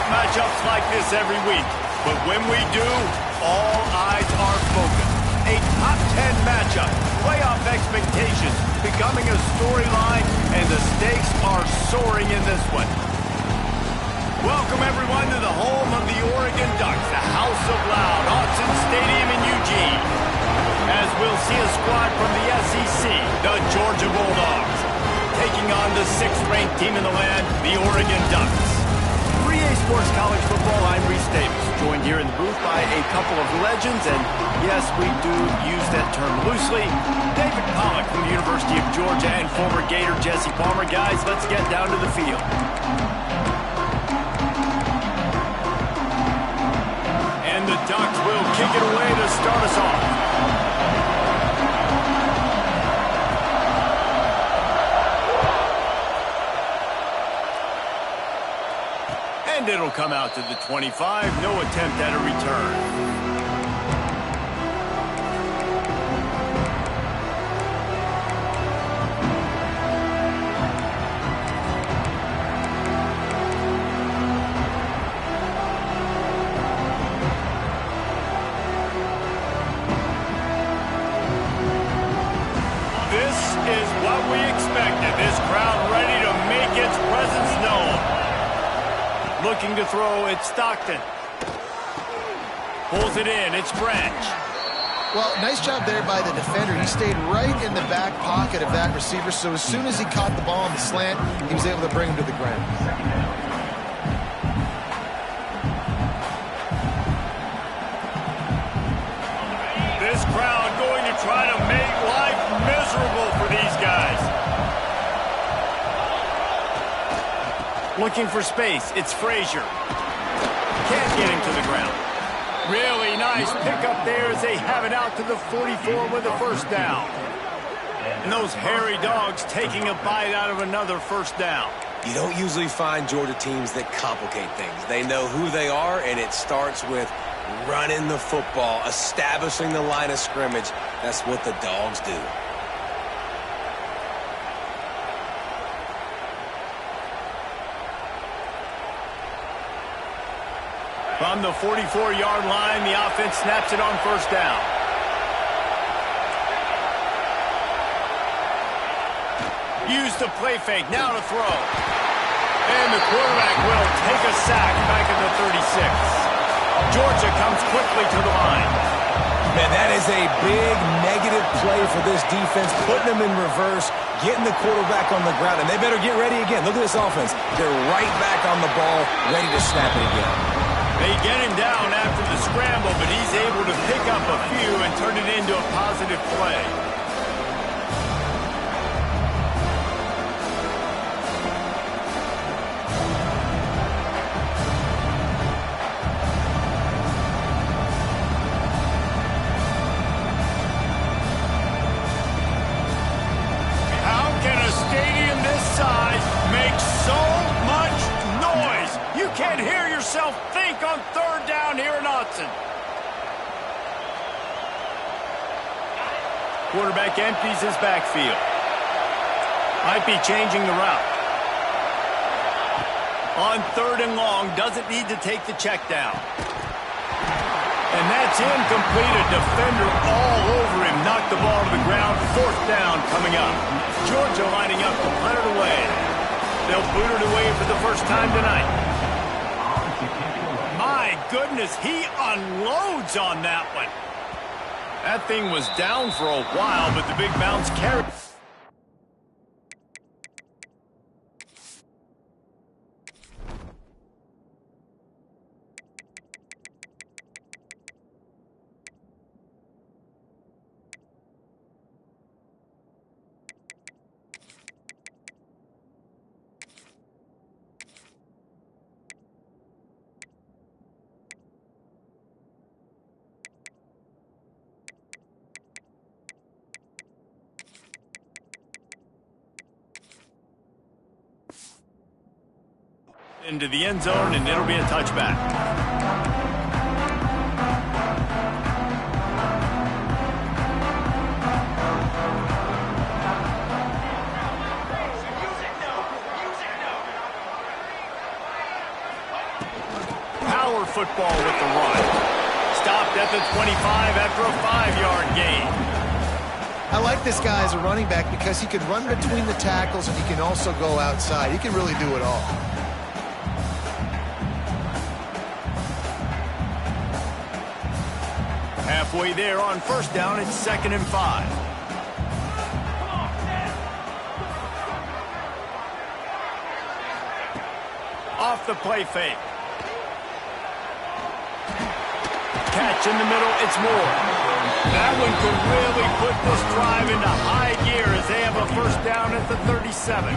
Matchups like this every week, but when we do, all eyes are focused. A top 10 matchup, playoff expectations becoming a storyline, and the stakes are soaring in this one. Welcome everyone to the home of the Oregon Ducks, the House of Loud, Autzen Stadium in Eugene. As we'll see a squad from the SEC, the Georgia Bulldogs, taking on the 6th-ranked team in the land, the Oregon Ducks. 3A Sports College Football, I'm Reese Davis, joined here in the booth by a couple of legends, and yes, we do use that term loosely. David Pollack from the University of Georgia and former Gator Jesse Palmer. Guys, let's get down to the field. And the Ducks will kick it away to start us off. And it'll come out to the 25. No attempt at a return. This is what we expected. This crowd ready to make its presence known. Looking to throw, it's Stockton. Pulls it in, it's Branch. Well, nice job there by the defender. He stayed right in the back pocket of that receiver, so as soon as he caught the ball on the slant, he was able to bring him to the ground. This crowd going to try to make life miserable for these guys. Looking for space, it's Frazier. Can't get him to the ground. Really nice pickup there as they have it out to the 44 with a first down. And those hairy dogs taking a bite out of another first down. You don't usually find Georgia teams that complicate things. They know who they are, and it starts with running the football, establishing the line of scrimmage. That's what the Dogs do. From the 44-yard line, the offense snaps it on first down. Use the play fake, now to throw. And the quarterback will take a sack back at the 36. Georgia comes quickly to the line. Man, that is a big negative play for this defense, putting them in reverse, getting the quarterback on the ground, and they better get ready again. Look at this offense. They're right back on the ball, ready to snap it again. They get him down after the scramble, but he's able to pick up a few and turn it into a positive play. How can a stadium this size make so much noise? You can't hear yourself think on third down here in Autzen. Quarterback empties his backfield. Might be changing the route. On third and long, doesn't need to take the check down. And that's incomplete. A defender all over 4th down coming up. Georgia lining up to punt it away. They'll boot it away for the first time tonight. My goodness, he unloads on that one. That thing was down for a while, but the big bounce carried. Into the end zone, and it'll be a touchback. Power football with the run. Stopped at the 25 after a 5-yard gain. I like this guy as a running back because he can run between the tackles and he can also go outside. He can really do it all. Halfway there on 1st down, it's 2nd and 5. Off the play fake. Catch in the middle, it's Moore. That one could really put this drive into high gear as they have a 1st down at the 37.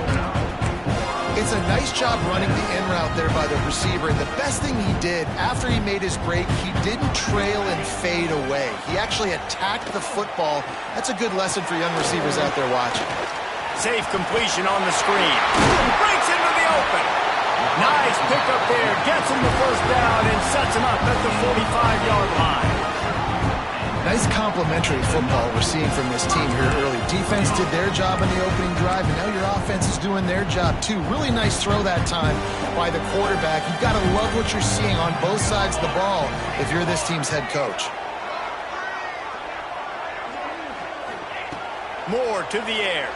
It's a nice job running the in route there by the receiver, and the best thing he did after he made his break, he didn't trail and fade away. He actually attacked the football. That's a good lesson for young receivers out there watching. Safe completion on the screen. Breaks into the open. Nice pickup there. Gets him the 1st down and sets him up at the 45-yard line. Nice complimentary football we're seeing from this team here early. Defense did their job on the opening drive, and now your offense is doing their job too. Really nice throw that time by the quarterback. You've got to love what you're seeing on both sides of the ball if you're this team's head coach. Moore to the air.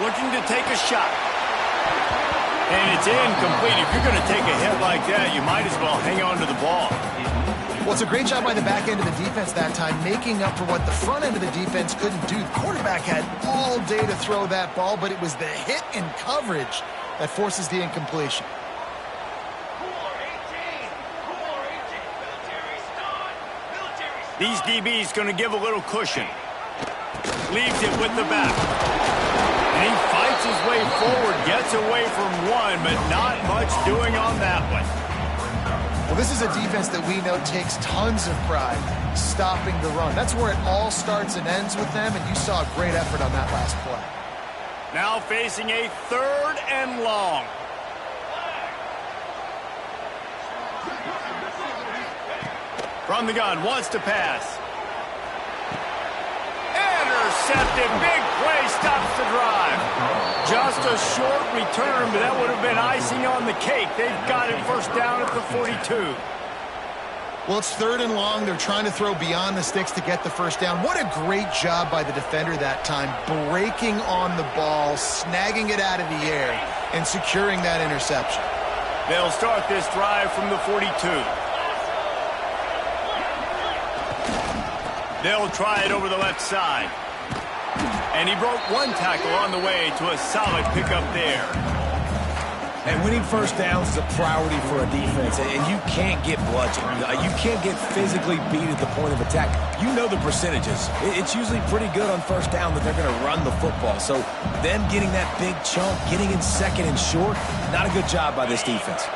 Looking to take a shot. And it's incomplete. If you're going to take a hit like that, you might as well hang on to the ball. Well, it's a great job by the back end of the defense that time, making up for what the front end of the defense couldn't do. The quarterback had all day to throw that ball, but it was the hit and coverage that forces the incompletion. These DBs going to give a little cushion. Leaves it with the back. And he fights his way forward, gets away from one, but not much doing on that one. Well, this is a defense that we know takes tons of pride stopping the run. That's where it all starts and ends with them, and you saw a great effort on that last play. Now facing a 3rd and long. From the gun, wants to pass. Intercepted, big play, stops the drive. Just a short return, but that would have been icing on the cake. They've got it 1st down at the 42. Well, it's 3rd and long. They're trying to throw beyond the sticks to get the 1st down. What a great job by the defender that time, breaking on the ball, snagging it out of the air, and securing that interception. They'll start this drive from the 42. They'll try it over the left side. And he broke one tackle on the way to a solid pickup there. And winning 1st downs is a priority for a defense, and you can't get bludgeoned. You can't get physically beat at the point of attack. You know the percentages. It's usually pretty good on 1st down that they're going to run the football. So them getting that big chunk, getting in 2nd and short, not a good job by this defense.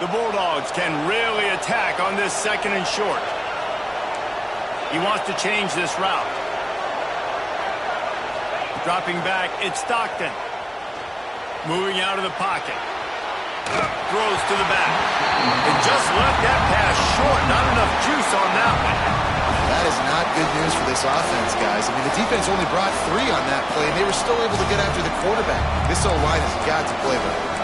The Bulldogs can really attack on this 2nd and short. He wants to change this route. Dropping back, it's Stockton. Moving out of the pocket. Throws to the back. And just left that pass short. Not enough juice on that one. That is not good news for this offense, guys. I mean, the defense only brought 3 on that play, and they were still able to get after the quarterback. This O-line has got to play better.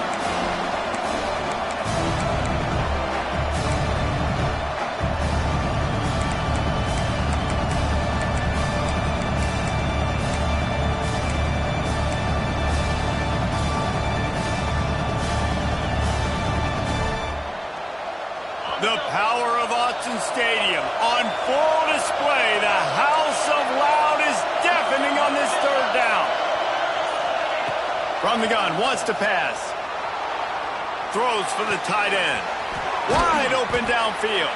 from the gun, wants to pass. Throws for the tight end. Wide open downfield.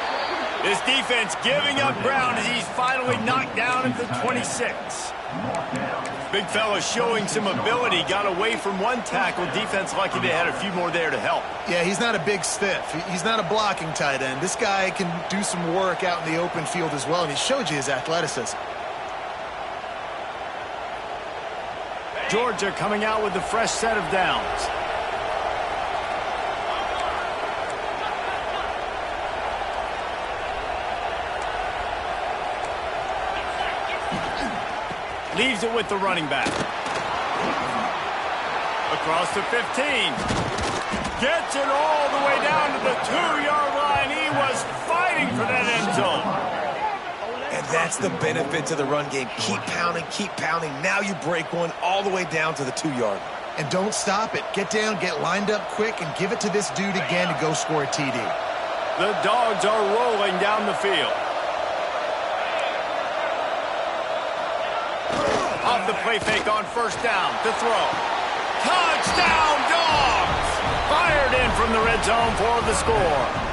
This defense giving up ground as he's finally knocked down at the 26. Big fella showing some ability. Got away from one tackle. Defense lucky they had a few more there to help. Yeah, he's not a big stiff. He's not a blocking tight end. This guy can do some work out in the open field as well, and he showed you his athleticism. Georgia coming out with a fresh set of downs. Leaves it with the running back. Across the 15. Gets it all the way down to the 2-yard line. He was fighting for that end zone. And that's the benefit to the run game. Keep pounding, keep pounding. Now you break one all the way down to the 2-yard. And don't stop it. Get down, get lined up quick, and give it to this dude again to go score a TD. The Dogs are rolling down the field. Off the play fake on first down to throw. Touchdown, Dogs! Fired in from the red zone for the score.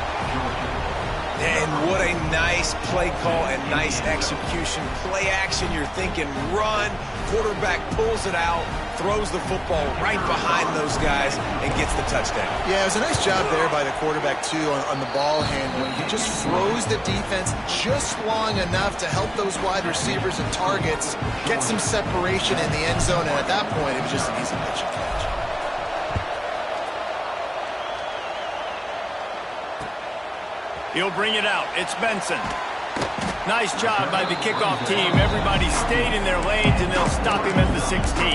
And what a nice play call and nice execution. Play action, you're thinking run. Quarterback pulls it out, throws the football right behind those guys, and gets the touchdown. Yeah, it was a nice job there by the quarterback, too, on the ball handling. He just froze the defense just long enough to help those wide receivers and targets get some separation in the end zone, and at that point, it was just an easy catch and catch. He'll bring it out. It's Benson. Nice job by the kickoff team. Everybody stayed in their lanes, and they'll stop him at the 16.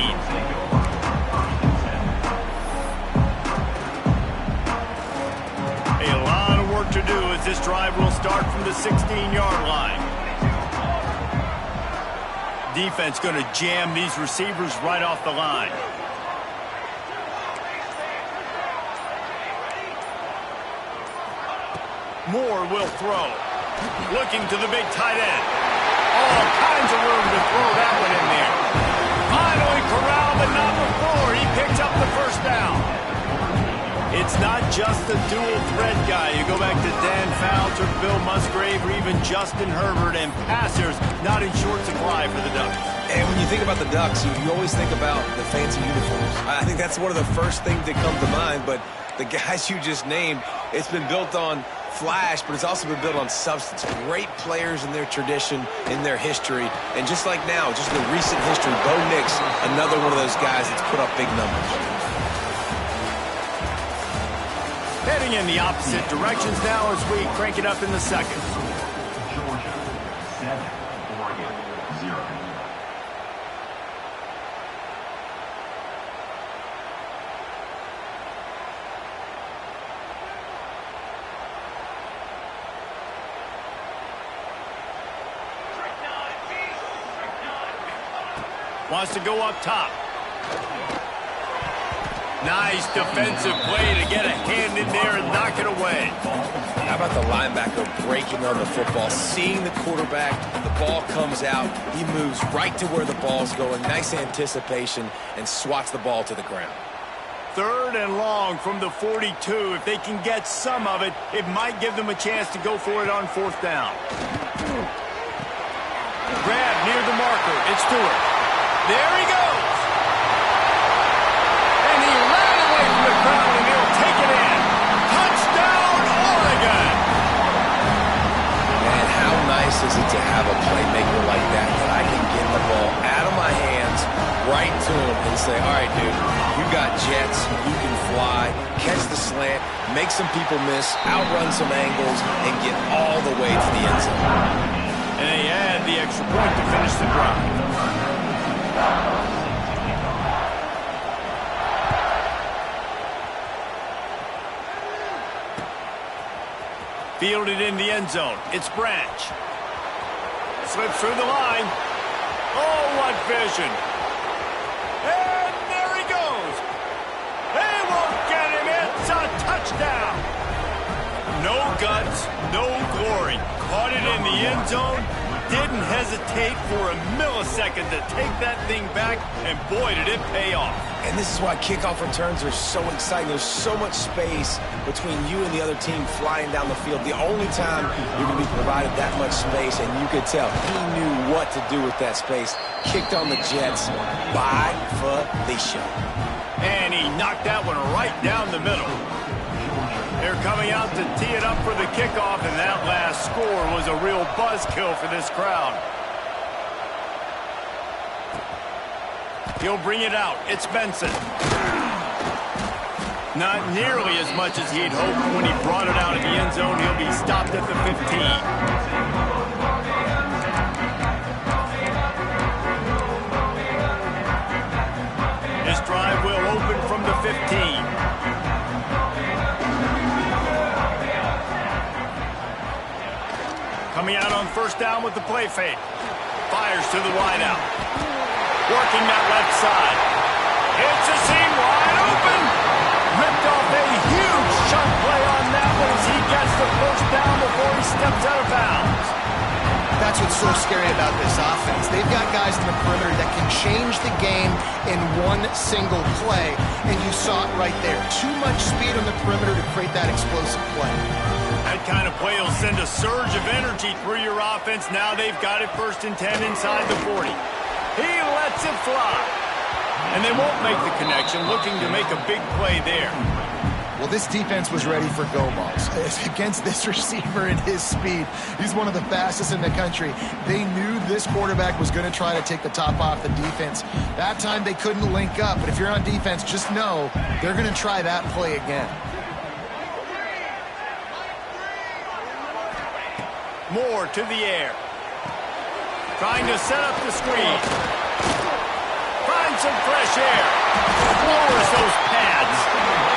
A lot of work to do as this drive will start from the 16-yard line. Defense going to jam these receivers right off the line. Moore will throw. Looking to the big tight end. All kinds of room to throw that one in there. Finally corralled, but not before. He picks up the first down. It's not just the dual threat guy. You go back to Dan Fouts or Bill Musgrave or even Justin Herbert, and passers not in short supply for the Ducks. And when you think about the Ducks, you always think about the fancy uniforms. I think that's one of the first things that come to mind, but the guys you just named, it's been built on flash, but it's also been built on substance. Great players in their tradition, in their history, and just like now, just in the recent history, Bo Nix, another one of those guys that's put up big numbers. Heading in the opposite directions now as we crank it up in the second. Georgia 7, Oregon 0. Wants to go up top. Nice defensive play to get a hand in there and knock it away. How about the linebacker breaking on the football, seeing the quarterback, the ball comes out, he moves right to where the ball's going, nice anticipation, and swats the ball to the ground. 3rd and long from the 42. If they can get some of it, it might give them a chance to go for it on 4th down. Grab near the marker. It's Stewart. There he goes. And he ran away from the crowd, and he'll take it in. Touchdown, Oregon. Man, how nice is it to have a playmaker like that I can get the ball out of my hands, right to him, and say, all right, dude, you got jets, you can fly, catch the slant, make some people miss, outrun some angles, and get all the way to the end zone. And they add the extra point to finish the drive. Fielded in the end zone. It's Branch. Slips through the line. Oh, what vision. And there he goes. They won't get him. It's a touchdown. No guts, no glory. Caught it in the end zone. didn't hesitate for a millisecond to take that thing back, and boy, did it pay off. And this is why kickoff returns are so exciting. There's so much space between you and the other team flying down the field. The only time you're going to be provided that much space, and you could tell he knew what to do with that space. Kicked on the Jets by Felicia. And he knocked that one right down the middle. They're coming out to tee it up for the kickoff, and that last score was a real buzzkill for this crowd. He'll bring it out. It's Benson. Not nearly as much as he'd hoped when he brought it out in the end zone. He'll be stopped at the 15. This drive will open from the 15. Coming out on first down with the play fake. Fires to the wideout. Working that left side. It's a seam wide open. Ripped off a huge chunk play on that one as he gets the first down before he steps out of bounds. That's what's so scary about this offense. They've got guys in the perimeter that can change the game in one single play, and you saw it right there. Too much speed on the perimeter to create that explosive play. That kind of play will send a surge of energy through your offense. Now they've got it 1st and 10 inside the 40. He lets it fly. And they won't make the connection, looking to make a big play there. Well, this defense was ready for go balls. Against this receiver and his speed, he's one of the fastest in the country. They knew this quarterback was going to try to take the top off the defense. That time they couldn't link up, but if you're on defense, just know they're going to try that play again. Moore to the air. Trying to set up the screen. Find some fresh air. Lowers those pads.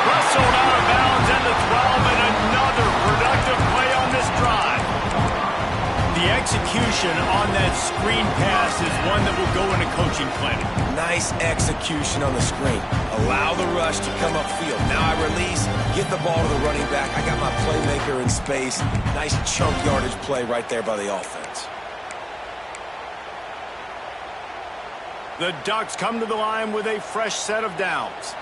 Rustled out of bounds at the 12, and another productive play on this drive. The execution on that screen pass is one that will go in a coaching clinic. Nice execution on the screen. Allow the rush to come upfield. Now I release, get the ball to the running back. I got my playmaker in space. Nice chunk yardage play right there by the offense. The Ducks come to the line with a fresh set of downs.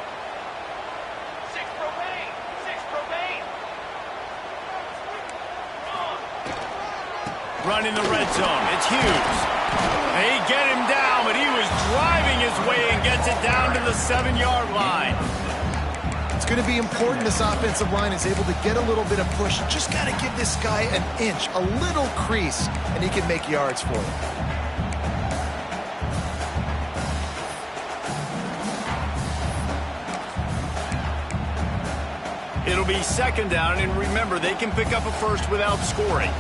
Running the red zone. It's Hughes. They get him down, but he was driving his way and gets it down to the 7-yard line. It's going to be important this offensive line is able to get a little bit of push. You just got to give this guy an inch, a little crease, and he can make yards for you. It'll be 2nd down, and remember, they can pick up a first without scoring.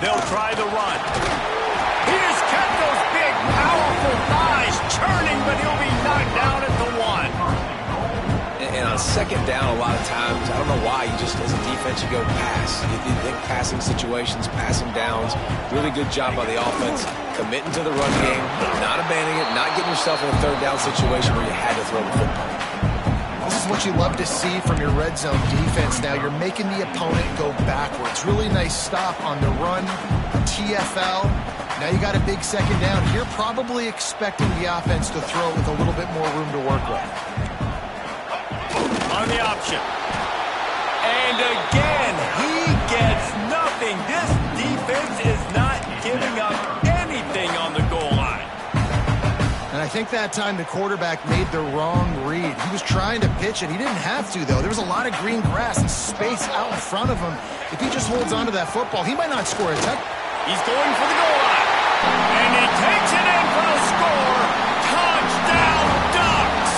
They'll try the run. He just kept those big, powerful thighs churning, but he'll be knocked down at the 1. And on 2nd down, a lot of times, I don't know why, you just, as a defense, you go pass. You think passing situations, passing downs. Really good job by the offense, committing to the run game, not abandoning it, not getting yourself in a 3rd down situation where you had to throw the football. This is what you love to see from your red zone defense now. You're making the opponent go backwards. Really nice stop on the run, TFL. Now you got a big 2nd down. You're probably expecting the offense to throw with a little bit more room to work with. On the option. And again, he gets nothing. This defense is not giving up anything on the goal line. And I think that time the quarterback made the wrong read. He was trying to pitch it. He didn't have to, though. There was a lot of green grass and space out in front of him. If he just holds on to that football, he might not score a touchdown. He's going for the goal line. And he takes it in for the score. Touchdown, Ducks!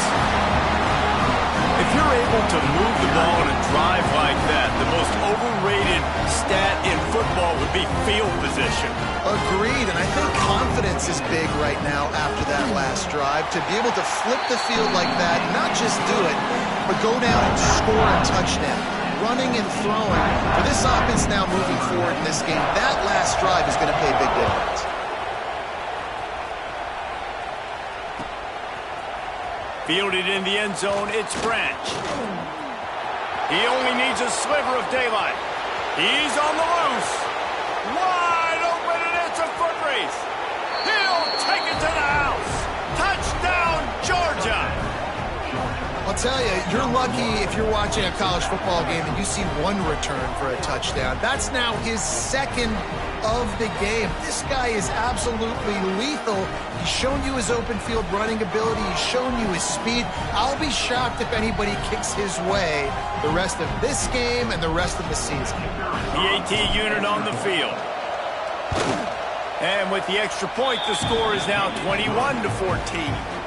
If you're able to move the ball in a drive like that, the most overrated stat in football would be field position. Agreed, and I think confidence is big right now after that last drive. To be able to flip the field like that, not just do it, but go down and score a touchdown. Running and throwing. For this offense now moving forward in this game, that last drive is going to pay big dividends. Fielded in the end zone, it's Branch. He only needs a sliver of daylight. He's on the loose. Wide open, and it's a foot race. He'll take it to the house. Touchdown, Georgia. I'll tell you, you're lucky if you're watching a college football game and you see one return for a touchdown. That's now his second of the game. This guy is absolutely lethal. He's shown you his open field running ability. He's shown you his speed. I'll be shocked if anybody kicks his way the rest of this game and the rest of the season. The AT unit on the field. And with the extra point, the score is now 21-14.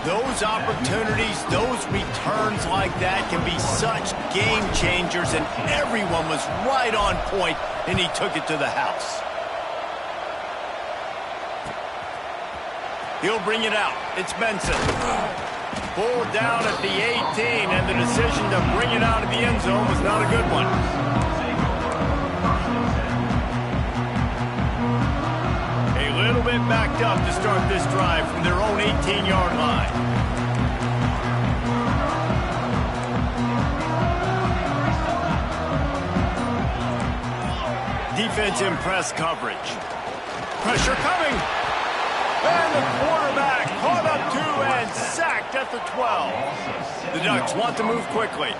Those opportunities, those returns like that can be such game changers, and everyone was right on point, and he took it to the house. He'll bring it out. It's Benson. Pulled down at the 18, and the decision to bring it out of the end zone was not a good one. A little bit backed up to start this drive from their own 18-yard line. Defense in press coverage. Pressure coming. And the quarterback caught up to and sacked at the 12. The Ducks want to move quickly.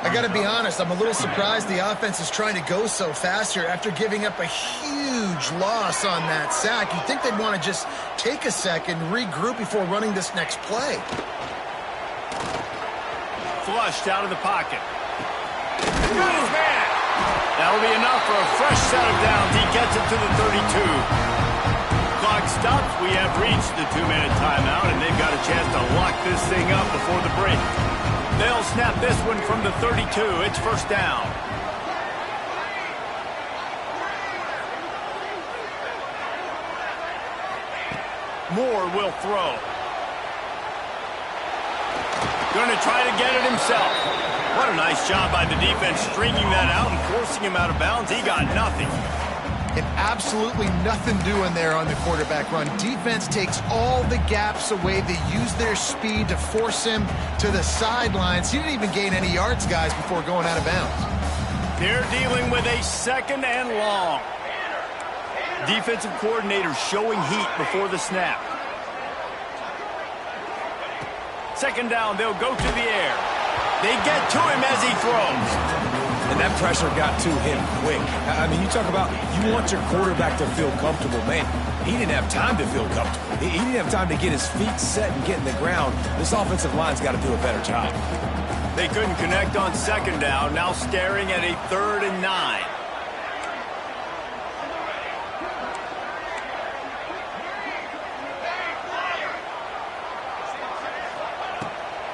I got to be honest, I'm a little surprised the offense is trying to go so fast here after giving up a huge loss on that sack. You'd think they'd want to just take a second, regroup before running this next play. Flushed out of the pocket. Got his man. That'll be enough for a fresh set of downs. He gets it to the 32. Clock stops. We have reached the 2-minute timeout, and they've got a chance to lock this thing up before the break. They'll snap this one from the 32. It's first down. Moore will throw. Going to try to get it himself. What a nice job by the defense stringing that out and forcing him out of bounds. He got nothing. And absolutely nothing doing there on the quarterback run. Defense takes all the gaps away. They use their speed to force him to the sidelines. He didn't even gain any yards, guys, before going out of bounds. They're dealing with a second and long. Defensive coordinator showing heat before the snap. Second down, they'll go to the air. They get to him as he throws. And that pressure got to him quick. I mean, you talk about you want your quarterback to feel comfortable. Man, he didn't have time to feel comfortable. He didn't have time to get his feet set and get in the ground. This offensive line's got to do a better job. They couldn't connect on second down. Now staring at a 3rd and 9.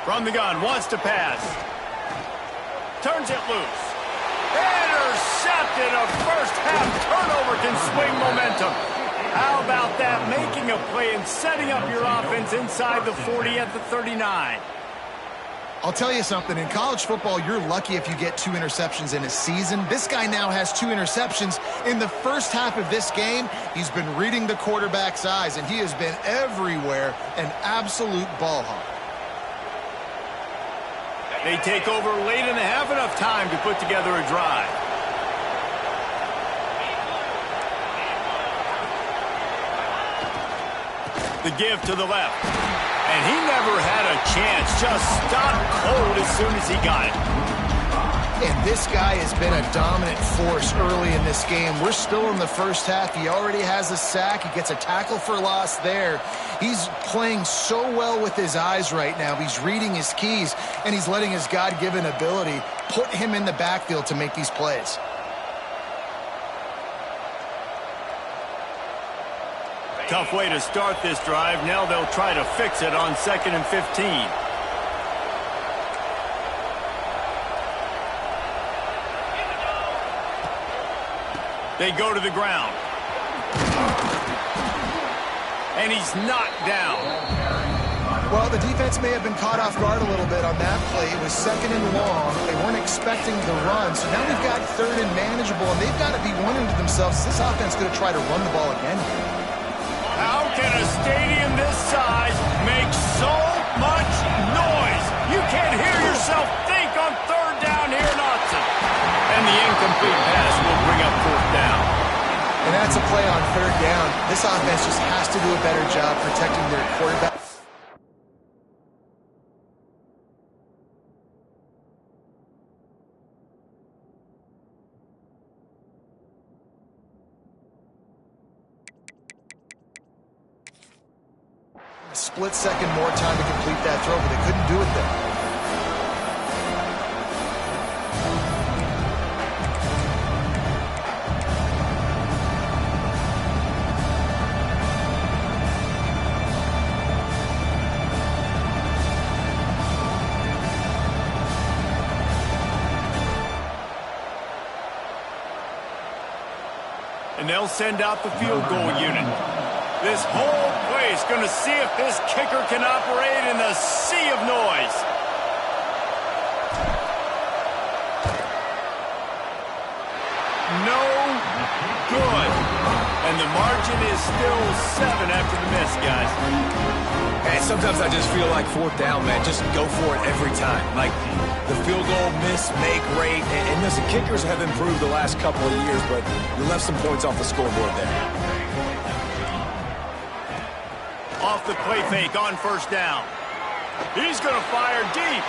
From the gun, wants to pass. Turns it loose. Intercepted. A first-half turnover can swing momentum. How about that? Making a play and setting up your offense inside the 40 at the 39. I'll tell you something. In college football, you're lucky if you get 2 interceptions in a season. This guy now has 2 interceptions. In the first half of this game, he's been reading the quarterback's eyes, and he has been everywhere, an absolute ball hawk. They take over late in the half, enough time to put together a drive. The give to the left. And he never had a chance. Just stopped cold as soon as he got it. And this guy has been a dominant force early in this game. We're still in the first half. He already has a sack. He gets a tackle for loss there. He's playing so well with his eyes right now. He's reading his keys, and he's letting his God-given ability put him in the backfield to make these plays. Tough way to start this drive. Now they'll try to fix it on 2nd and 15. They go to the ground. And he's knocked down. Well, the defense may have been caught off guard a little bit on that play. It was 2nd and long. They weren't expecting the run. So now we've got 3rd and manageable, and they've got to be wondering to themselves, is this offense going to try to run the ball again? How can a stadium this size make so much noise? You can't hear yourself think on a play on third down. This offense just has to do a better job protecting their quarterback. A split second more time to complete that throw, but they couldn't do it there. And they'll send out the field goal unit. This whole place going to see if this kicker can operate in the sea of noise. No good. And the margin is still 7 after the miss, guys. Hey, sometimes I just feel like fourth down, man. Just go for it every time. Like the field goal miss, make rate. And listen, kickers have improved the last couple of years, but you left some points off the scoreboard there. Off the play fake on first down. He's going to fire deep.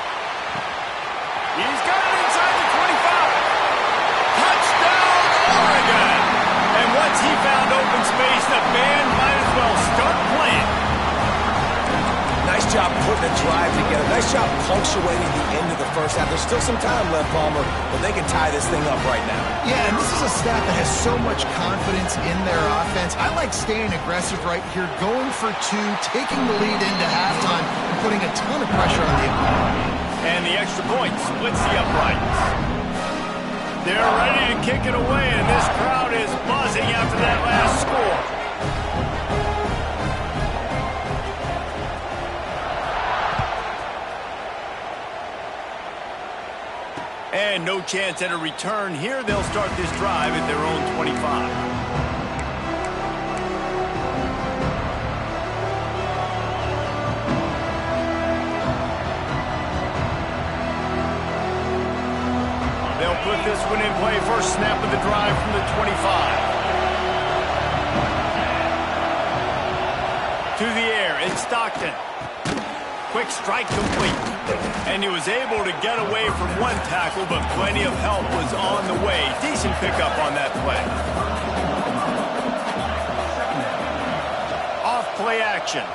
He's got it inside the 25. Touchdown, Oregon! And once he found open space, the band might as well start playing. Nice job putting a drive together. Nice job punctuating the end of the first half. There's still some time left, Palmer, but they can tie this thing up right now. Yeah, and this is a staff that has so much confidence in their offense. I like staying aggressive right here, going for 2, taking the lead into halftime, and putting a ton of pressure on the opponent. And the extra point splits the uprights. They're ready to kick it away, and this crowd is buzzing after that last score. And no chance at a return here. They'll start this drive at their own 25. They'll put this one in play. First snap of the drive from the 25. To the air, it's Stockton. Quick strike complete. And he was able to get away from one tackle, but plenty of help was on the way. Decent pickup on that play. Off play action.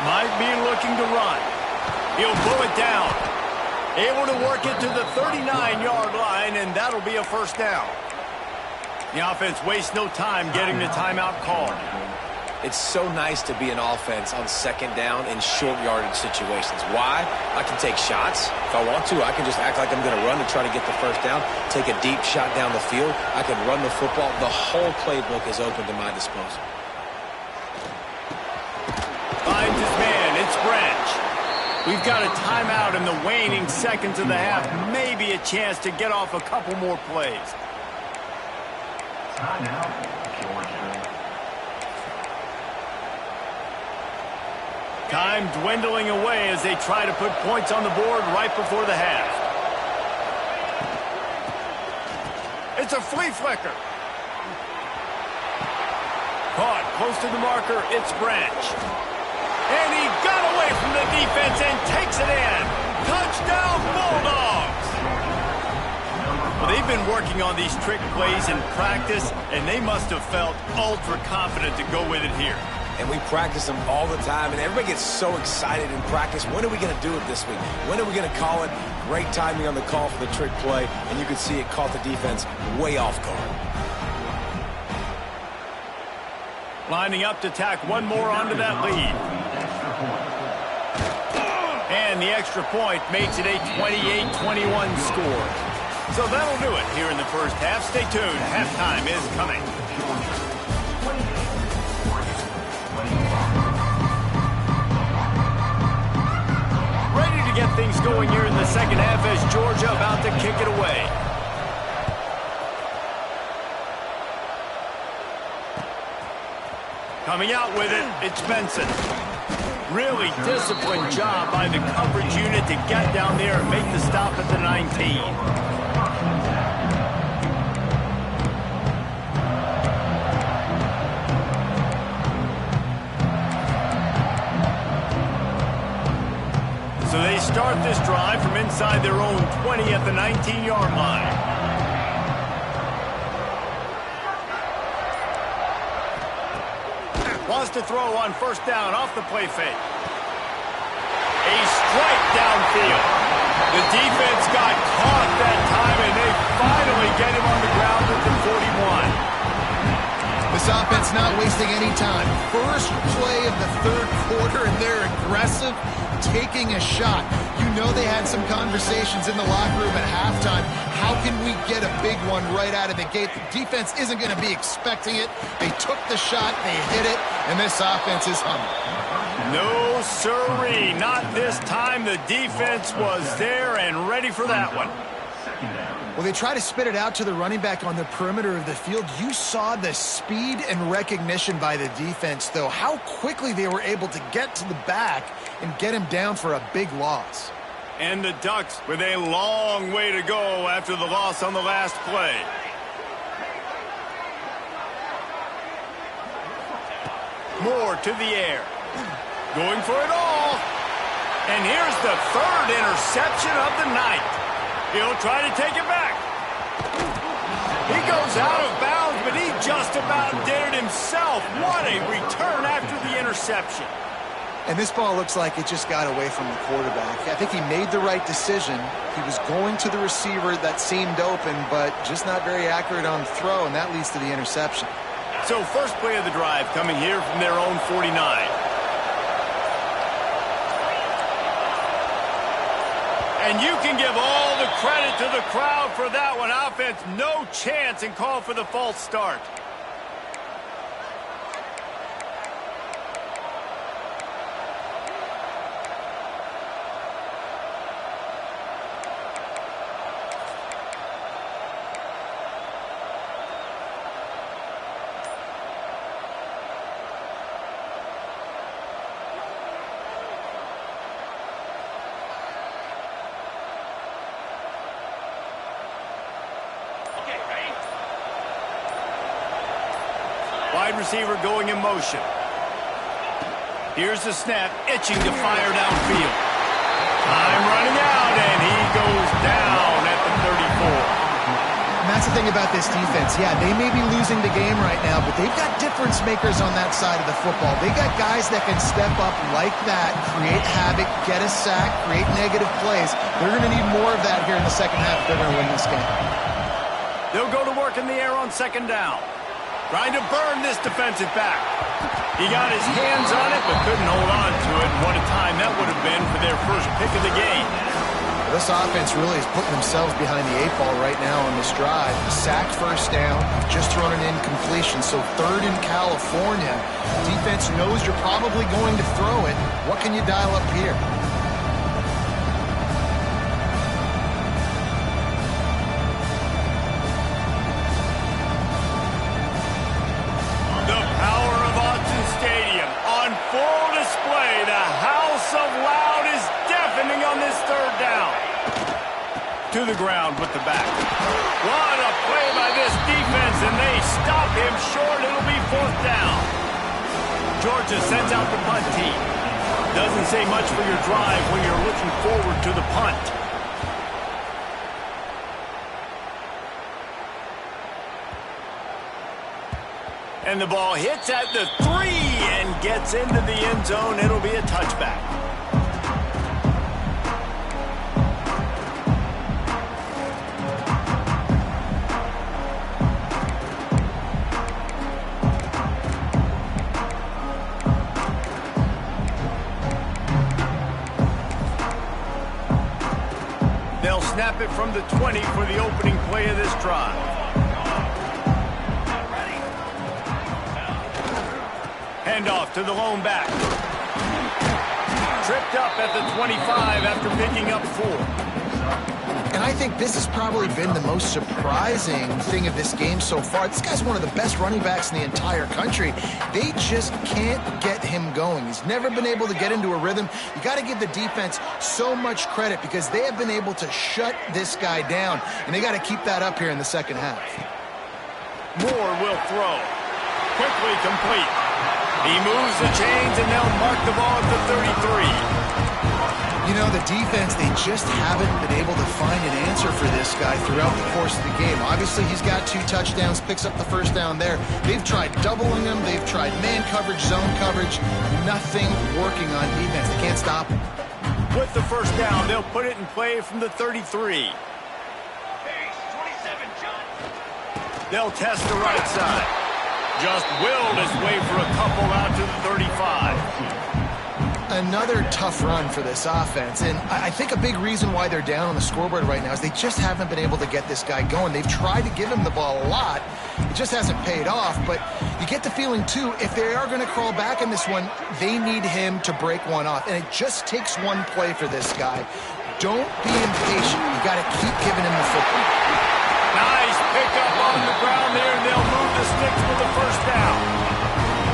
Might be looking to run. He'll pull it down. Able to work it to the 39-yard line, and that'll be a first down. The offense wastes no time getting the timeout called. It's so nice to be an offense on second down in short yardage situations. Why? I can take shots. If I want to, I can just act like I'm going to run to try to get the first down, take a deep shot down the field. I can run the football. The whole playbook is open to my disposal. Finds his man. It's Branch. We've got a timeout in the waning seconds of the half. Maybe a chance to get off a couple more plays. Timeout, Georgia. Time dwindling away as they try to put points on the board right before the half. It's a flea flicker. Caught close to the marker. It's Branch. And he got away from the defense and takes it in. Touchdown, Bulldogs! Well, they've been working on these trick plays in practice, and they must have felt ultra confident to go with it here. And we practice them all the time, and everybody gets so excited in practice. When are we going to do it this week? When are we going to call it? Great timing on the call for the trick play, and you can see it caught the defense way off guard. Lining up to tack one more onto that lead. And the extra point makes it a 28-21 score. So that'll do it here in the first half. Stay tuned. Halftime is coming. Ready to get things going here in the second half as Georgia about to kick it away. Coming out with it, it's Benson. Really disciplined job by the coverage unit to get down there and make the stop at the 19. start this drive from inside their own 20 at the 19-yard line. Wants to throw on first down off the play fake. A strike downfield. The defense got caught that time, and they finally get him on the ground at the 41. This offense not wasting any time. First play of the third quarter, and they're aggressive, taking a shot. You know they had some conversations in the locker room at halftime. How can we get a big one right out of the gate? The defense isn't going to be expecting it. They took the shot, they hit it, and this offense is humming. No, sirree. Not this time. The defense was there and ready for that one. Well, they try to spit it out to the running back on the perimeter of the field. You saw the speed and recognition by the defense, though. How quickly they were able to get to the back and get him down for a big loss. And the Ducks with a long way to go after the loss on the last play. Moore to the air. Going for it all. And here's the third interception of the night. He'll try to take it back. He goes out of bounds, but he just about did it himself. What a return after the interception. And this ball looks like it just got away from the quarterback. I think he made the right decision. He was going to the receiver that seemed open, but just not very accurate on the throw, and that leads to the interception. So first play of the drive coming here from their own 49. And you can give all the credit to the crowd for that one. Offense, no chance, and call for the false start. Wide receiver going in motion. Here's the snap, itching to fire downfield. Time running out, and he goes down at the 34. And that's the thing about this defense. Yeah, they may be losing the game right now, but they've got difference makers on that side of the football. They got guys that can step up like that, create havoc, get a sack, create negative plays. They're going to need more of that here in the second half if they're going to win this game. They'll go to work in the air on second down. Trying to burn this defensive back. He got his hands on it, but couldn't hold on to it. And what a time that would have been for their first pick of the game. This offense really is putting themselves behind the 8 ball right now on this drive. Sacked first down, just thrown an incompletion. So third in California. Defense knows you're probably going to throw it. What can you dial up here? Full display. The house of loud is deafening on this third down. To the ground with the back. What a play by this defense, and they stop him short. It'll be fourth down. Georgia sends out the punt team. Doesn't say much for your drive when you're looking forward to the punt. And the ball hits at the 3 and gets into the end zone. It'll be a touchback. They'll snap it from the 20 for the opening play of this drive. Handoff to the lone back. Tripped up at the 25 after picking up 4. And I think this has probably been the most surprising thing of this game so far. This guy's one of the best running backs in the entire country. They just can't get him going. He's never been able to get into a rhythm. You got to give the defense so much credit because they have been able to shut this guy down, and they got to keep that up here in the second half. Moore will throw. Quickly complete. He moves the chains, and they'll mark the ball at the 33. You know, the defense, they just haven't been able to find an answer for this guy throughout the course of the game. Obviously, he's got 2 touchdowns, picks up the first down there. They've tried doubling him. They've tried man coverage, zone coverage. Nothing working on defense. They can't stop him. With the first down, they'll put it in play from the 33. They'll test the right side. Just willed his way for a couple out to the 35. Another tough run for this offense, and I think a big reason why they're down on the scoreboard right now is they just haven't been able to get this guy going. They've tried to give him the ball a lot. It just hasn't paid off, but you get the feeling, too, if they are going to crawl back in this one, they need him to break one off, and it just takes one play for this guy. Don't be impatient. You got to keep giving him the football. Nice pickup on the ground there, and they'll move the sticks with the first down.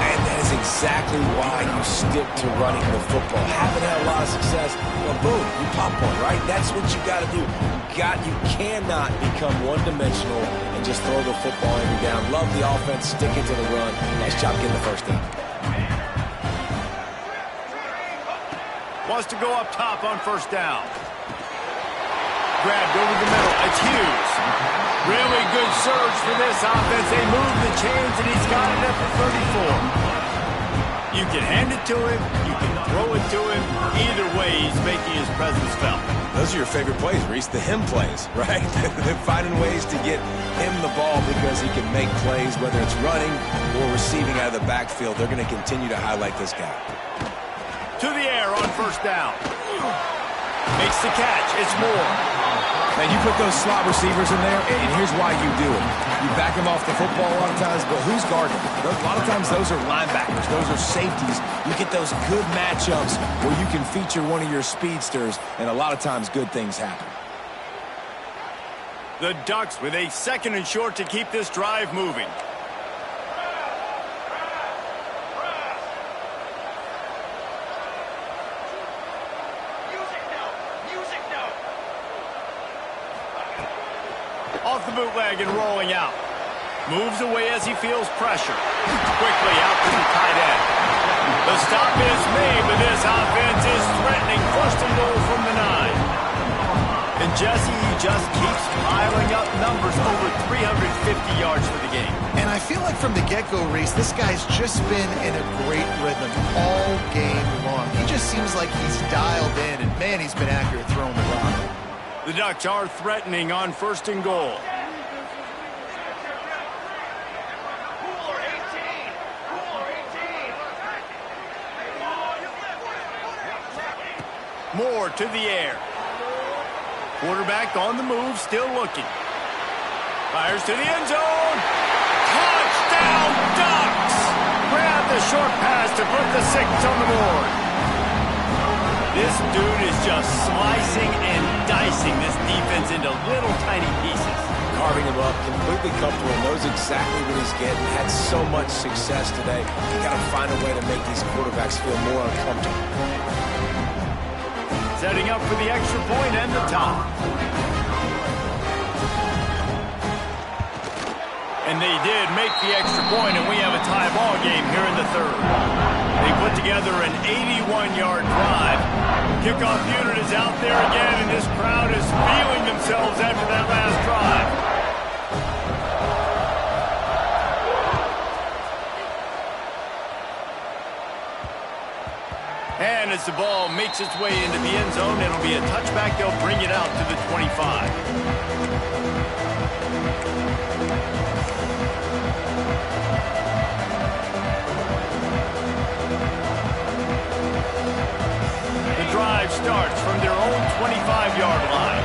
And that is exactly why you stick to running the football. Haven't had a lot of success. Well, boom, you pop one, right? That's what you got to do. You cannot become one-dimensional and just throw the football every down. Love the offense, stick it to the run. Nice job getting the first down. Wants to go up top on first down. Grabbed over the middle. It's Hughes. Really good surge for this offense. They move the chains, and he's got it at the 34. You can hand it to him. You can throw it to him. Either way, he's making his presence felt. Those are your favorite plays, Reese, the him plays, right? They're finding ways to get him the ball because he can make plays, whether it's running or receiving out of the backfield. They're going to continue to highlight this guy. To the air on first down. Makes the catch. It's Moore. Man, you put those slot receivers in there, and here's why you do it. You back them off the football a lot of times, but who's guarding them? A lot of times those are linebackers. Those are safeties. You get those good matchups where you can feature one of your speedsters, and a lot of times good things happen. The Ducks with a 2nd and short to keep this drive moving. Off the bootleg and rolling out. Moves away as he feels pressure. Quickly out to the tight end. The stop is made, but this offense is threatening. 1st and goal from the 9. And Jesse just keeps piling up numbers, over 350 yards for the game. And I feel like from the get-go, Reese, this guy's just been in a great rhythm all game long. He just seems like he's dialed in, and man, he's been accurate throwing the rock. The Ducks are threatening on 1st and goal. Moore to the air. Quarterback on the move, still looking. Fires to the end zone. Touchdown, Ducks! Grab the short pass to put the 6 on the board. This dude is just slicing and dicing this defense into little tiny pieces. Carving him up, completely comfortable, knows exactly what he's getting, had so much success today. You got to find a way to make these quarterbacks feel more uncomfortable. Setting up for the extra point and the top. And they did make the extra point, and we have a tie ball game here in the 3rd. They put together an 81-yard drive. Kickoff unit is out there again, and this crowd is feeling themselves after that last drive. And as the ball makes its way into the end zone, it'll be a touchback. They'll bring it out to the 25. Drive starts from their own 25-yard line.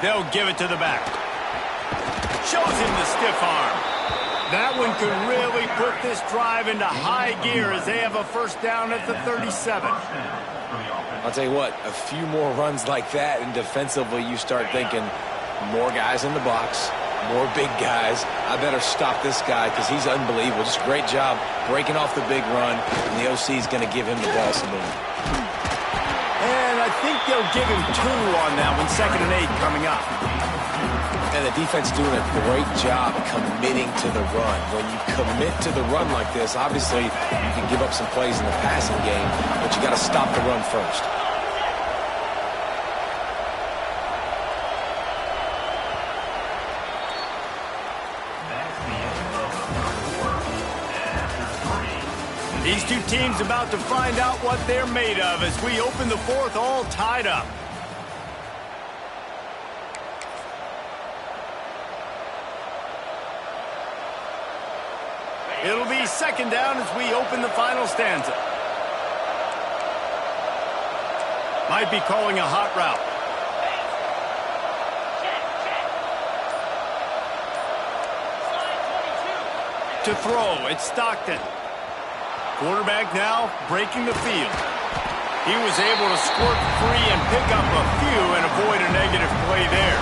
They'll give it to the back. Shows him the stiff arm. That one could really put this drive into high gear as they have a 1st down at the 37. I'll tell you what, a few more runs like that, and defensively you start thinking more guys in the box. More big guys. I better stop this guy because he's unbelievable. Just a great job breaking off the big run, and the OC is going to give him the ball some more. And I think they'll give him 2 on that one. 2nd and 8 coming up. And the defense doing a great job committing to the run. When you commit to the run like this, obviously you can give up some plays in the passing game, but you got to stop the run first. These two teams about to find out what they're made of as we open the fourth all tied up. It'll be second down as we open the final stanza. Might be calling a hot route. To throw, it's Stockton. Quarterback now breaking the field. He was able to squirt free and pick up a few and avoid a negative play there.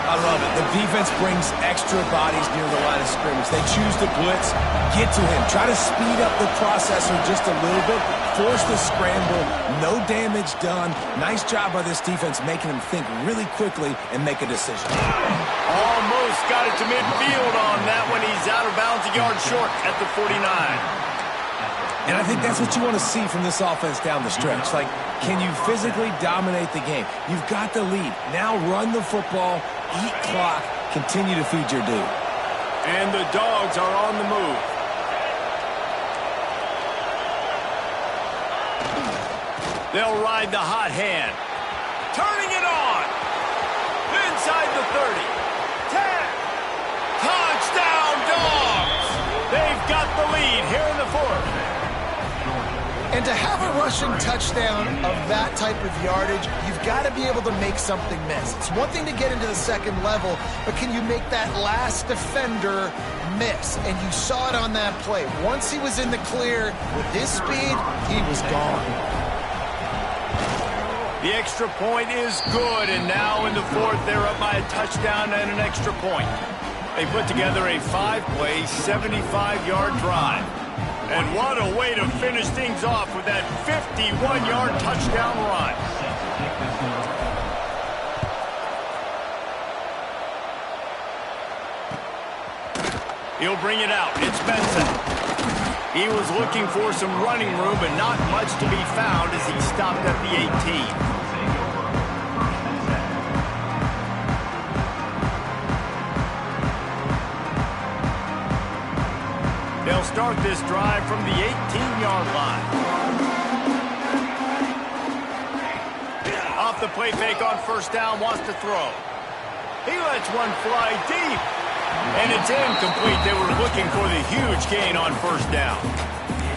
I love it. The defense brings extra bodies near the line of scrimmage. They choose to blitz, get to him, try to speed up the processor just a little bit, force the scramble, no damage done. Nice job by this defense making him think really quickly and make a decision. Almost got it to midfield on that one. He's out of bounds, a yard short at the 49. And I think that's what you want to see from this offense down the stretch. Like, can you physically dominate the game? You've got the lead. Now run the football, eat clock, continue to feed your dude. And the Dogs are on the move. They'll ride the hot hand. Turning it on. Inside the 30. 10. Touchdown, Dogs! They've got the lead here in the fourth. And to have a rushing touchdown of that type of yardage, you've got to be able to make something miss. It's one thing to get into the second level, but can you make that last defender miss? And you saw it on that play. Once he was in the clear, with his speed, he was gone. The extra point is good, and now in the fourth, they're up by a touchdown and an extra point. They put together a 5-play, 75-yard drive. And what a way to finish things off with that 51-yard touchdown run. He'll bring it out. It's Benson. He was looking for some running room, but not much to be found as he stopped at the 18. They'll start this drive from the 18-yard line. Off the play fake on first down, wants to throw. He lets one fly deep. And it's incomplete. They were looking for the huge gain on first down.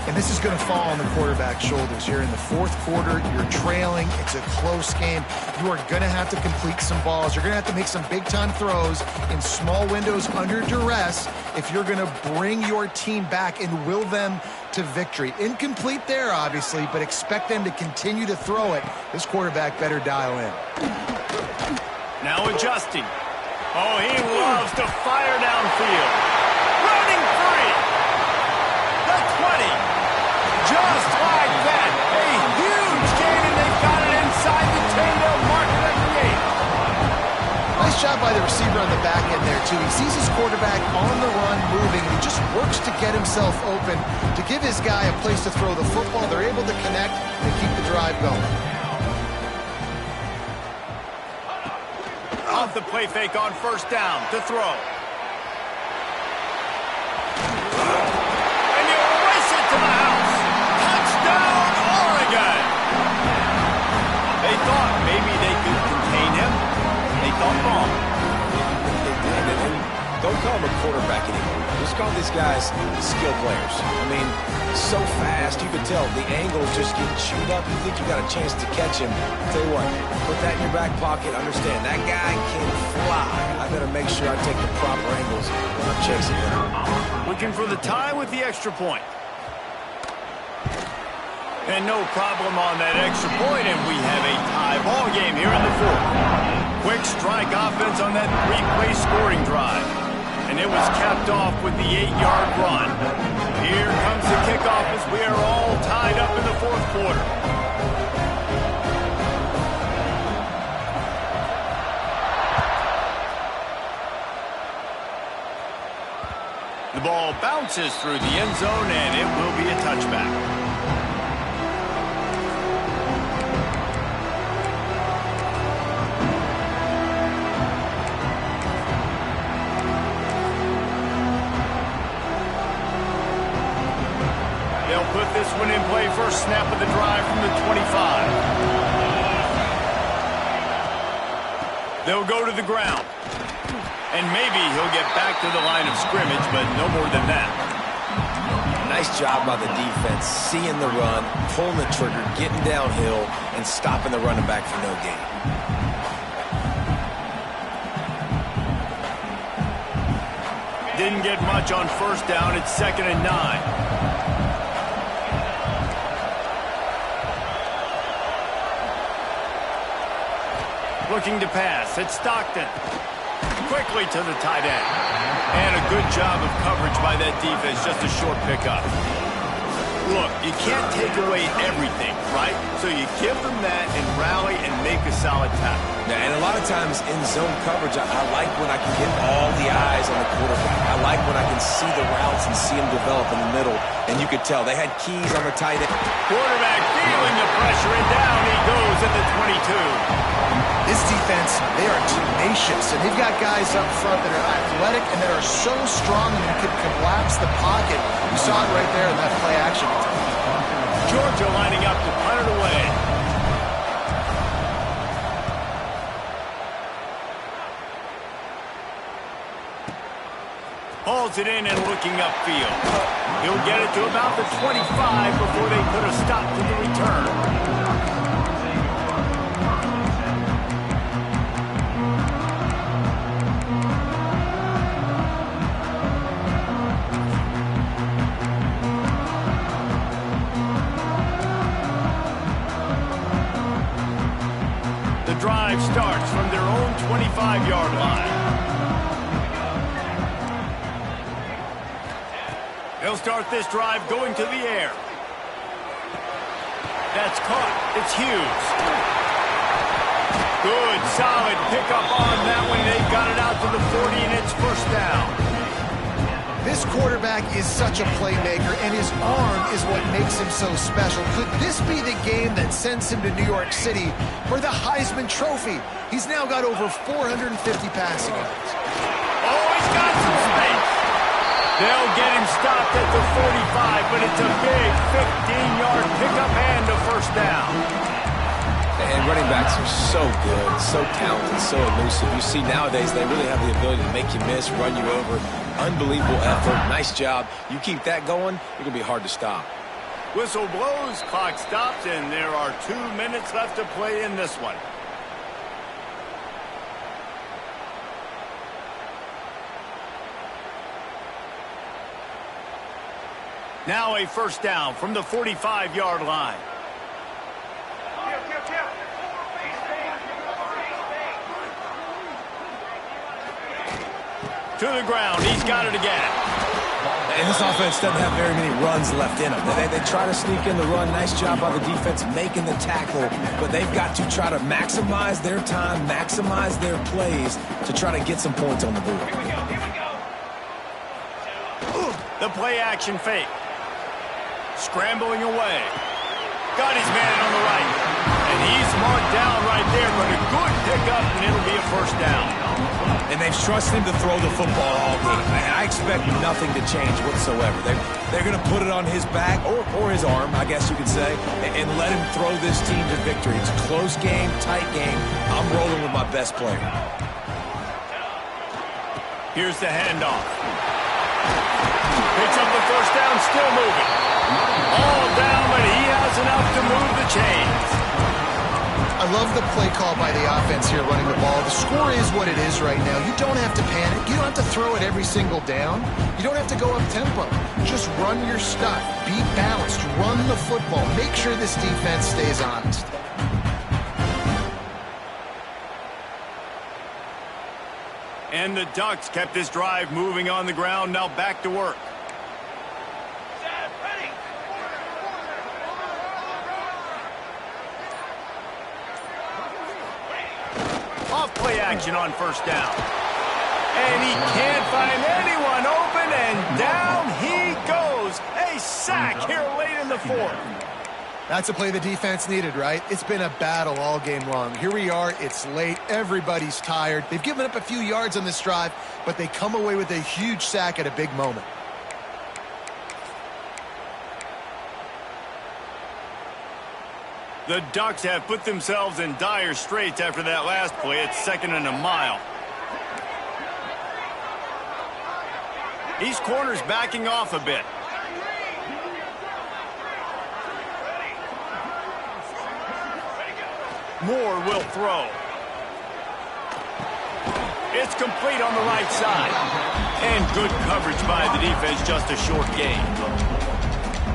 And this is going to fall on the quarterback's shoulders here in the fourth quarter. You're trailing. It's a close game. You are going to have to complete some balls. You're going to have to make some big-time throws in small windows under duress if you're going to bring your team back and will them to victory. Incomplete there, obviously, but expect them to continue to throw it. This quarterback better dial in. Now adjusting. Oh, he loves to fire downfield. Running free. The 20. Just like that. A huge gain, and they've got it inside the 10. They'll mark it at the 8. Nice job by the receiver on the back end there, too. He sees his quarterback on the run moving, and he just works to get himself open to give his guy a place to throw the football. They're able to connect and keep the drive going. Off the play fake on first down to throw. And you race it to the house. Touchdown, Oregon. They thought maybe they could contain him. They thought wrong. They did, and don't call them a quarterback anymore. Just call these guys skill players. I mean, so fast, you can tell the angles just get chewed up. You think you got a chance to catch him. Tell you what, put that in your back pocket. Understand, that guy can fly. I better make sure I take the proper angles when I'm chasing him. Looking for the tie with the extra point. And no problem on that extra point, and we have a tie ball game here in the fourth. Quick strike offense on that 3-play scoring drive. And it was capped off with the 8-yard run. Here comes the kickoff as we are all tied up in the fourth quarter. passes through the end zone, and it will be a touchback. They'll put this one in play first snap of the drive from the 25. They'll go to the ground. And maybe he'll get back to the line of scrimmage, but no more than that. Nice job by the defense, seeing the run, pulling the trigger, getting downhill, and stopping the running back for no gain. Didn't get much on first down. It's 2nd and 9. Looking to pass. It's Stockton. Quickly to the tight end. And a good job of coverage by that defense. Just a short pickup. Look, you can't take away everything, right? So you give them that and rally and make a solid tackle. Yeah, and a lot of times in zone coverage, I like when I can get all the eyes on the quarterback. I like when I can see the routes and see them develop in the middle. And you could tell they had keys on the tight end. Quarterback feeling the pressure, and down he goes at the 22. This defense, they are tenacious, and they've got guys up front that are athletic and that are so strong and can collapse the pocket. You saw it right there in that play action. Georgia lining up to punt it away. Hauls it in and looking upfield. He'll get it to about the 25 before they put a stop to the return. Drive starts from their own 25-yard line. They'll start this drive going to the air. That's caught. It's Hughes. Good, solid pickup on that one. They got it out to the 40, and it's first down. This quarterback is such a playmaker, and his arm is what makes him so special. Could this be the game that sends him to New York City for the Heisman Trophy? He's now got over 450 passing yards. Oh, he's got some space. They'll get him stopped at the 45, but it's a big 15-yard pickup and a first down. And running backs are so good, so talented, so elusive. You see nowadays they really have the ability to make you miss, run you over. Unbelievable effort. Nice job. You keep that going, you're going to be hard to stop. Whistle blows, clock stops, and there are 2 minutes left to play in this one. Now a first down from the 45-yard line. To the ground. He's got it again. And this offense doesn't have very many runs left in them. They try to sneak in the run. Nice job by the defense making the tackle. But they've got to try to maximize their time, maximize their plays to try to get some points on the board. Here we go. The play action fake. Scrambling away. Got his man on the right. And he's marked down right there, but a good pickup, and it'll be a first down. And they've trusted him to throw the football all game. And I expect nothing to change whatsoever. They're going to put it on his back, or his arm, I guess you could say, and let him throw this team to victory. It's a close game, tight game. I'm rolling with my best player. Here's the handoff. Picks up the first down, still moving. All down, but he has enough to move the chains. I love the play call by the offense here running the ball. The score is what it is right now. You don't have to panic. You don't have to throw it every single down. You don't have to go up-tempo. Just run your stuff. Be balanced. Run the football. Make sure this defense stays honest. And the Ducks kept this drive moving on the ground. Now back to work. Play action on first down. And he can't find anyone open, and down he sack here late in the fourth. That's a play the defense needed, right? It's been a battle all game long. Here we are. It's late. Everybody's tired. They've given up a few yards on this drive, but they come away with a huge sack at a big moment. The Ducks have put themselves in dire straits after that last play. It's 2nd and a mile. These corners backing off a bit. Moore will throw. It's complete on the right side. And good coverage by the defense, just a short gain.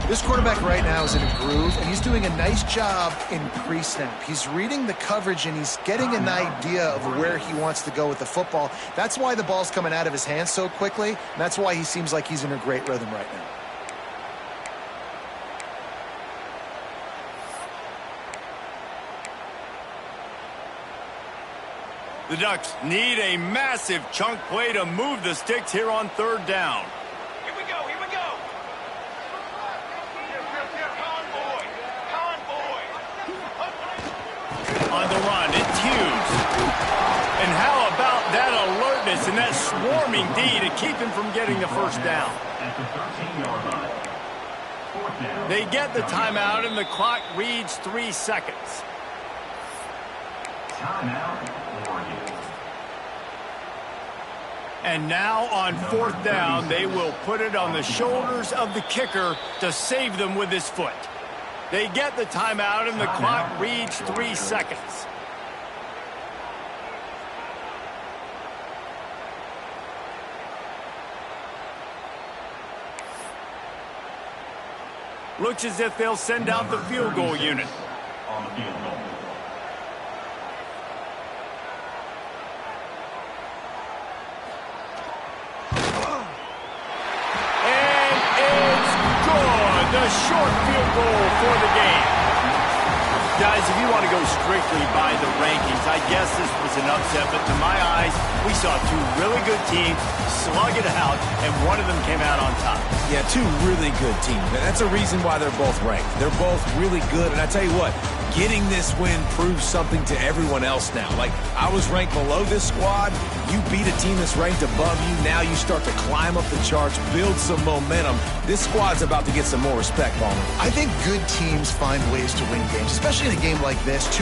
This quarterback right now is in a groove, and he's doing a nice job in pre-snap. He's reading the coverage, and he's getting an idea of where he wants to go with the football. That's why the ball's coming out of his hands so quickly, and that's why he seems like he's in a great rhythm right now. The Ducks need a massive chunk play to move the sticks here on 3rd down. Here we go, here we go. Convoy. On the run, it's Hughes. And how about that alertness and that swarming D to keep him from getting the first down? At the 13-yard line. 4th down. They get the timeout, and the clock reads 3 seconds. Timeout, Oregon. And now on 4th down, they will put it on the shoulders of the kicker to save them with his foot. They get the timeout, and the clock reads 3 seconds. Looks as if they'll send out the field goal unit. On the field goal. The short field goal for the game. Guys, if you want to go strictly by the rankings, I guess this was an upset, but to my eyes, we saw two really good teams slug it out, and one of them came out on top. Yeah, two really good teams. And that's a reason why they're both ranked. They're both really good, and I tell you what, getting this win proves something to everyone else now. Like, I was ranked below this squad. You beat a team that's ranked above you. Now you start to climb up the charts, build some momentum. This squad's about to get some more respect, Ballmer. I think good teams find ways to win games, especially in a game like this. Two